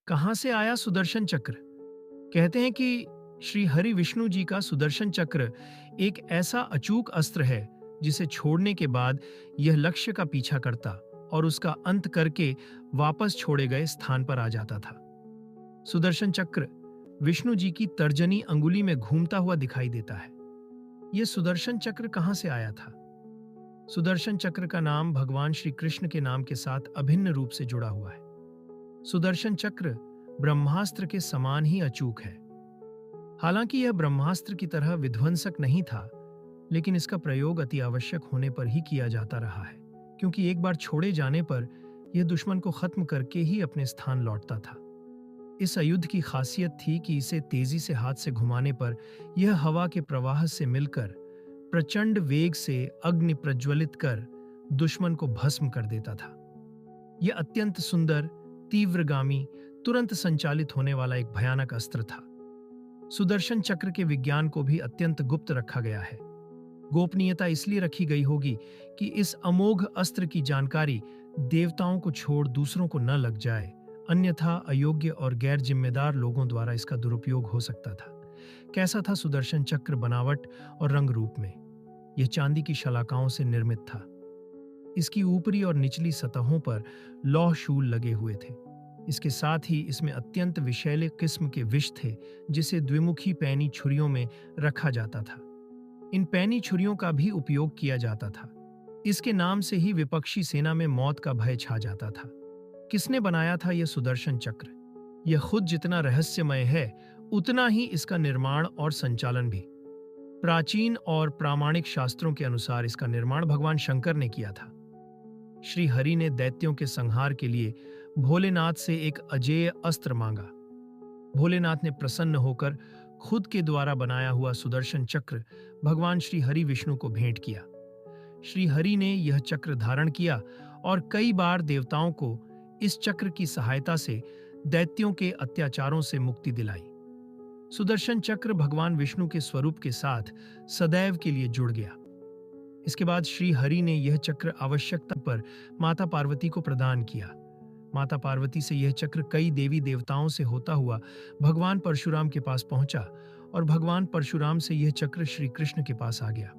कहाँ से आया सुदर्शन चक्र? कहते हैं कि श्री हरि विष्णु जी का सुदर्शन चक्र एक ऐसा अचूक अस्त्र है जिसे छोड़ने के बाद यह लक्ष्य का पीछा करता और उसका अंत करके वापस छोड़े गए स्थान पर आ जाता था। सुदर्शन चक्र विष्णु जी की तर्जनी अंगुली में घूमता हुआ दिखाई देता है। यह सुदर्शन चक्र कहाँ से आया था? सुदर्शन चक्र का नाम भगवान श्री कृष्ण के नाम के साथ अभिन्न रूप से जुड़ा हुआ है। सुदर्शन चक्र ब्रह्मास्त्र के समान ही अचूक है। हालांकि यह ब्रह्मास्त्र की तरह विध्वंसक नहीं था, लेकिन इसका प्रयोग अति आवश्यक होने पर ही किया जाता रहा है, क्योंकि एक बार छोड़े जाने पर यह दुश्मन को खत्म करके ही अपने स्थान लौटता था। इस आयुध की खासियत थी कि इसे तेजी से हाथ से घुमाने पर यह हवा के प्रवाह से मिलकर प्रचंड वेग से अग्नि प्रज्वलित कर दुश्मन को भस्म कर देता था। यह अत्यंत सुंदर, तीव्रगामी, तुरंत संचालित होने वाला एक भयानक अस्त्र था। सुदर्शन चक्र के विज्ञान को भी अत्यंत गुप्त रखा गया है। गोपनीयता इसलिए रखी गई होगी कि इस अमोघ अस्त्र की जानकारी देवताओं को छोड़ दूसरों को न लग जाए, अन्यथा अयोग्य और गैर जिम्मेदार लोगों द्वारा इसका दुरुपयोग हो सकता था। कैसा था सुदर्शन चक्र बनावट और रंग रूप में? यह चांदी की शलाकाओं से निर्मित था। इसकी ऊपरी और निचली सतहों पर लौह शूल लगे हुए थे। इसके साथ ही इसमें अत्यंत विषैले किस्म के विष थे, जिसे द्विमुखी पैनी छुरियों में रखा जाता था। इन पैनी छुरियों का भी उपयोग किया जाता था। इसके नाम से ही विपक्षी सेना में मौत का भय छा जाता था। किसने बनाया था यह सुदर्शन चक्र? यह खुद जितना रहस्यमय है, उतना ही इसका निर्माण और संचालन भी। प्राचीन और प्रामाणिक शास्त्रों के अनुसार इसका निर्माण भगवान शंकर ने किया था। श्री हरि ने दैत्यों के संहार के लिए भोलेनाथ से एक अजेय अस्त्र मांगा। भोलेनाथ ने प्रसन्न होकर खुद के द्वारा बनाया हुआ सुदर्शन चक्र भगवान श्री हरि विष्णु को भेंट किया। श्री हरि ने यह चक्र धारण किया और कई बार देवताओं को इस चक्र की सहायता से दैत्यों के अत्याचारों से मुक्ति दिलाई। सुदर्शन चक्र भगवान विष्णु के स्वरूप के साथ सदैव के लिए जुड़ गया। इसके बाद श्री हरि ने यह चक्र आवश्यकता पर माता पार्वती को प्रदान किया। माता पार्वती से यह चक्र कई देवी देवताओं से होता हुआ भगवान परशुराम के पास पहुंचा और भगवान परशुराम से यह चक्र श्री कृष्ण के पास आ गया।